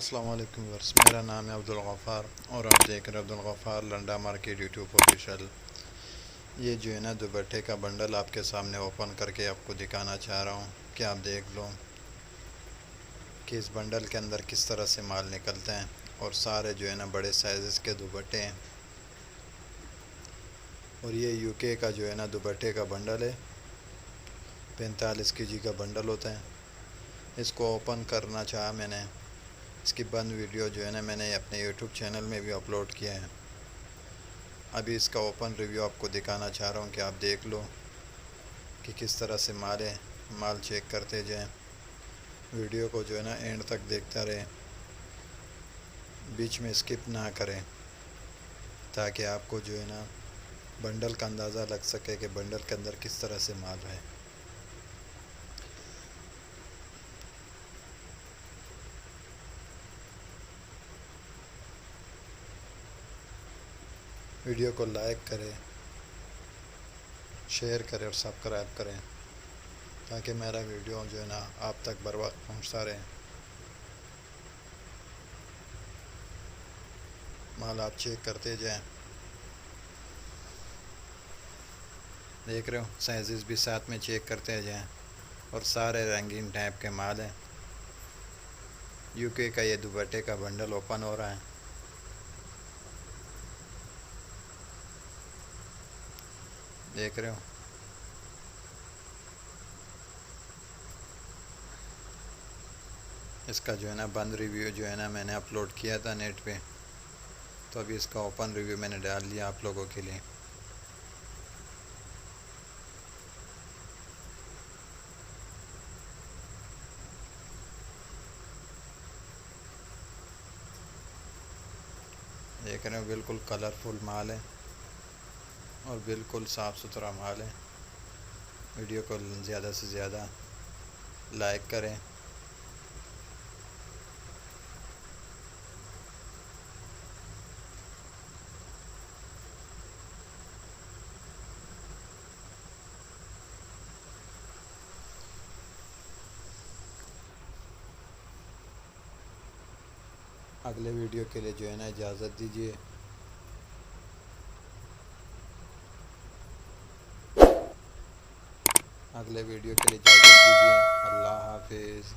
अस्सलाम वालेकुम व्यूअर्स, मेरा नाम है अब्दुल गफ़ार और आप देख रहे हैं Abdul Ghaffar Landa market YouTube official. ये जो है ना दुपट्टे का बंडल आपके सामने ओपन करके आपको दिखाना चाह रहा हूँ कि आप देख लो कि इस बंडल के अंदर किस तरह से माल निकलते हैं। और सारे जो है ना बड़े साइज़ के दुपट्टे हैं और ये यूके का जो है ना दुपट्टे का बंडल है। 45 केजी का बंडल होता है। इसको ओपन करना चाहा मैंने, इसकी बंद वीडियो जो है ना मैंने अपने यूट्यूब चैनल में भी अपलोड किया है। अभी इसका ओपन रिव्यू आपको दिखाना चाह रहा हूँ कि आप देख लो कि किस तरह से माल है। माल चेक करते जाएं, वीडियो को जो है ना एंड तक देखता रहे, बीच में स्किप ना करें ताकि आपको जो है ना बंडल का अंदाज़ा लग सके कि बंडल के अंदर किस तरह से माल है। वीडियो को लाइक करें, शेयर करें और सब्सक्राइब करें ताकि मेरा वीडियो जो है ना आप तक बर वक्त पहुँचता रहे। माल आप चेक करते जाएं, देख रहे हो साइज़ भी साथ में चेक करते जाएं और सारे रंगीन टाइप के माल हैं। यूके का ये दुपट्टे का बंडल ओपन हो रहा है। देख रहे हो इसका जो है ना बंद रिव्यू जो है ना मैंने अपलोड किया था नेट पे, तो अभी इसका ओपन रिव्यू मैंने डाल दिया आप लोगों के लिए। देख रहे हो बिल्कुल कलरफुल माल है और बिल्कुल साफ़ सुथरा माल है। वीडियो को ज़्यादा से ज़्यादा लाइक करें। अगले वीडियो के लिए जो है ना इजाज़त दीजिए। अगले वीडियो के लिए इजाज़त दीजिए। अल्लाह हाफिज़।